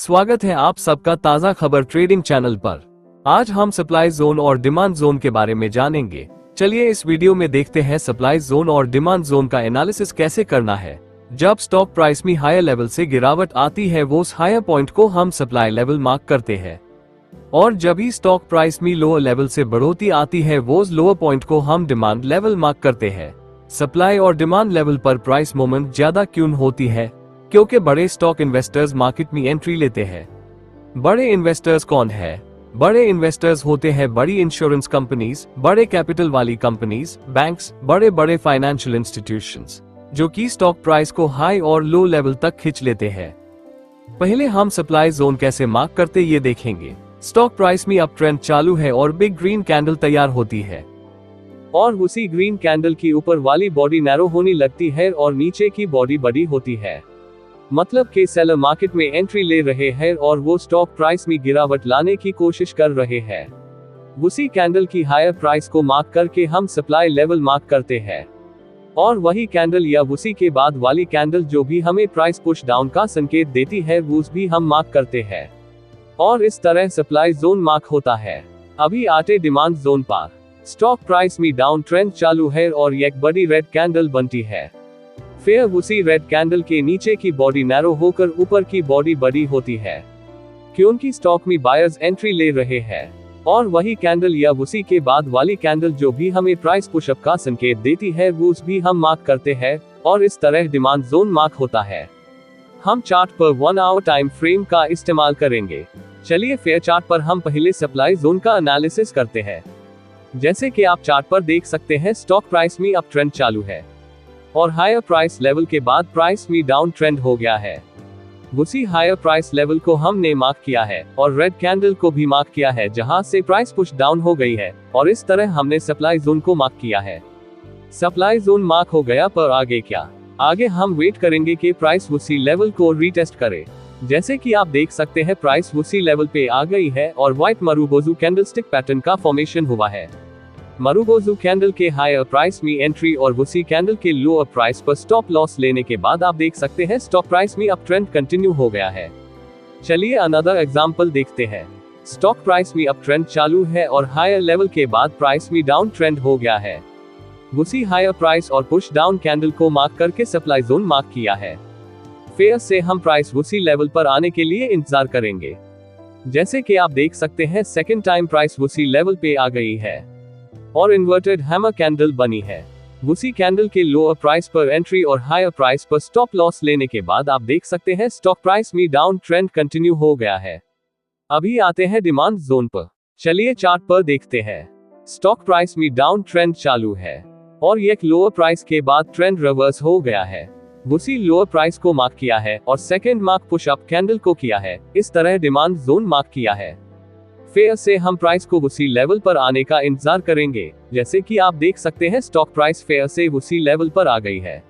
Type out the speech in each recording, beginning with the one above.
स्वागत है आप सबका ताज़ा खबर ट्रेडिंग चैनल पर। आज हम सप्लाई जोन और डिमांड जोन के बारे में जानेंगे। चलिए इस वीडियो में देखते हैं सप्लाई जोन और डिमांड जोन का एनालिसिस कैसे करना है। जब स्टॉक प्राइस में हायर लेवल से गिरावट आती है वो उस हायर पॉइंट को हम सप्लाई लेवल मार्क करते हैं, और जब ही स्टॉक प्राइस में लोअर लेवल से बढ़ोतरी आती है वो उस लोअर पॉइंट को हम डिमांड लेवल मार्क करते हैं। सप्लाई और डिमांड लेवल पर प्राइस मूवमेंट ज्यादा क्यों होती है? क्योंकि बड़े स्टॉक इन्वेस्टर्स मार्केट में एंट्री लेते हैं। बड़े इन्वेस्टर्स कौन है? बड़े इन्वेस्टर्स होते हैं बड़ी इंश्योरेंस कंपनीज, बड़े कैपिटल वाली कंपनीज, बैंक्स, बड़े बड़े फाइनेंशियल इंस्टीट्यूशंस, जो कि स्टॉक प्राइस को हाई और लो लेवल तक खींच लेते हैं। पहले हम सप्लाई जोन कैसे मार्क करते ये देखेंगे। स्टॉक प्राइस में अप ट्रेंड चालू है और बिग ग्रीन कैंडल तैयार होती है, और उसी ग्रीन कैंडल की ऊपर वाली बॉडी नैरो होने लगती है और नीचे की बॉडी बड़ी होती है। मतलब कि सेलर मार्केट में एंट्री ले रहे हैं और वो स्टॉक प्राइस में गिरावट लाने की कोशिश कर रहे हैं। उसी कैंडल की हायर प्राइस को मार्क करके हम सप्लाई लेवल मार्क करते हैं, और वही कैंडल या उसी के बाद वाली कैंडल जो भी हमें प्राइस पुश डाउन का संकेत देती है वो भी हम मार्क करते हैं, और इस तरह सप्लाई जोन मार्क होता है। अभी आते डिमांड जोन पर। स्टॉक प्राइस में डाउन ट्रेंड चालू है और एक बड़ी रेड कैंडल बनती है। फिर उसी रेड कैंडल के नीचे की बॉडी नैरो होकर ऊपर की बॉडी बड़ी होती है, क्योंकि स्टॉक में बायर्स एंट्री ले रहे हैं, और वही कैंडल या उसी के बाद वाली कैंडल जो भी हमें प्राइस पुशअप का संकेत देती है वो भी हम मार्क करते हैं, और इस तरह डिमांड जोन मार्क होता है। हम चार्ट पर 1 आवर टाइम फ्रेम का इस्तेमाल करेंगे। चलिए फिर चार्ट पर हम पहले सप्लाई जोन का एनालिसिस करते हैं। जैसे कि आप चार्ट पर देख सकते हैं स्टॉक प्राइस में अप ट्रेंड चालू है और हायर प्राइस लेवल के बाद प्राइस में डाउन ट्रेंड हो गया है। उसी हायर प्राइस लेवल को हमने मार्क किया है और रेड कैंडल को भी मार्क किया है जहां से प्राइस पुश डाउन हो गई है, और इस तरह हमने सप्लाई जोन को मार्क किया है। सप्लाई जोन मार्क हो गया, पर आगे क्या? आगे हम वेट करेंगे कि प्राइस उसी लेवल को रीटेस्ट करे। जैसे कि आप देख सकते हैं प्राइस उसी लेवल पे आ गई है और व्हाइट मारुबोजू कैंडलस्टिक पैटर्न का फॉर्मेशन हुआ है। मारुबोजू कैंडल के हायर प्राइस में एंट्री और उसी कैंडल के लोअर प्राइस पर स्टॉप लॉस लेने के बाद आप देख सकते हैं स्टॉक प्राइस में अप ट्रेंड कंटिन्यू हो गया है। चलिए अनदर एग्जांपल देखते हैं। स्टॉक प्राइस में अप ट्रेंड चालू है और हायर लेवल के बाद प्राइस में डाउन ट्रेंड हो गया है। उसी हायर प्राइस और पुश डाउन कैंडल को मार्क करके सप्लाई जोन मार्क किया है। फिर से हम प्राइस उसी लेवल पर आने के लिए इंतजार करेंगे। जैसे कि आप देख सकते हैं सेकेंड टाइम प्राइस उसी लेवल पे आ गई है और इन्वर्टेड हैमर कैंडल बनी है। उसी कैंडल के लोअर प्राइस पर एंट्री और हायर प्राइस पर स्टॉप लॉस लेने के बाद आप देख सकते हैं स्टॉक प्राइस में डाउन ट्रेंड कंटिन्यू हो गया है। अभी आते हैं डिमांड जोन पर। चलिए चार्ट पर देखते हैं। स्टॉक प्राइस में डाउन ट्रेंड चालू है और एक लोअर प्राइस के बाद ट्रेंड रिवर्स हो गया है। उसी लोअर प्राइस को मार्क किया है और second mark push up candle को किया है। इस तरह डिमांड जोन मार्क किया है। फिर से हम प्राइस को उसी लेवल पर आने का इंतजार करेंगे। जैसे कि आप देख सकते हैं स्टॉक प्राइस फिर से उसी लेवल पर आ गई है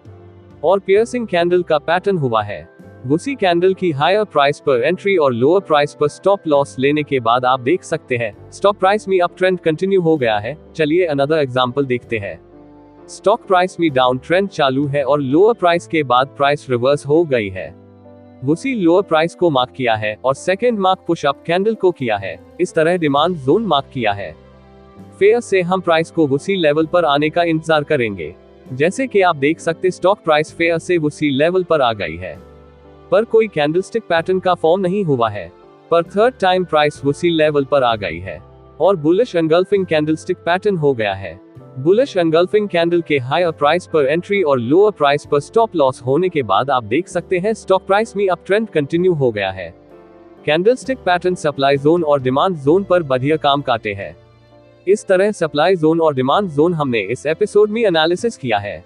और पियर्सिंग कैंडल का पैटर्न हुआ है। उसी कैंडल की हायर प्राइस पर एंट्री और लोअर प्राइस पर स्टॉप लॉस लेने के बाद आप देख सकते हैं स्टॉक प्राइस में अप ट्रेंड कंटिन्यू हो गया है। चलिए अनदर एग्जांपल देखते हैं। स्टॉक प्राइस में डाउन ट्रेंड चालू है और लोअर प्राइस के बाद प्राइस रिवर्स हो गई है। उसी लोअर प्राइस को मार्क किया है और second mark push up candle को किया है। इस तरह डिमांड जोन मार्क किया है। फिर से हम प्राइस को उसी लेवल पर आने का इंतजार करेंगे। जैसे कि आप देख सकते स्टॉक प्राइस फिर से उसी लेवल पर आ गई है, पर कोई कैंडलस्टिक पैटर्न का फॉर्म नहीं हुआ है। पर थर्ड टाइम प्राइस उसी लेवल पर आ गई है और बुलिश एंगल्फिंग कैंडलस्टिक पैटर्न हो गया है। बुलिश एंगल्फिंग कैंडल के हायर प्राइस पर एंट्री और लोअर प्राइस पर स्टॉप लॉस होने के बाद आप देख सकते हैं स्टॉक प्राइस में अप ट्रेंड कंटिन्यू हो गया है। कैंडलस्टिक पैटर्न सप्लाई जोन और डिमांड जोन पर बढ़िया काम काटे हैं। इस तरह सप्लाई जोन और डिमांड जोन हमने इस एपिसोड में एनालिसिस किया है।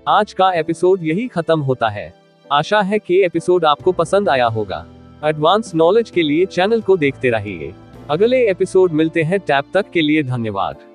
आज का एपिसोड यही खत्म होता है। आशा है कि एपिसोड आपको पसंद आया होगा। एडवांस नॉलेज के लिए चैनल को देखते रहिए। अगले एपिसोड मिलते हैं, तब तक के लिए धन्यवाद।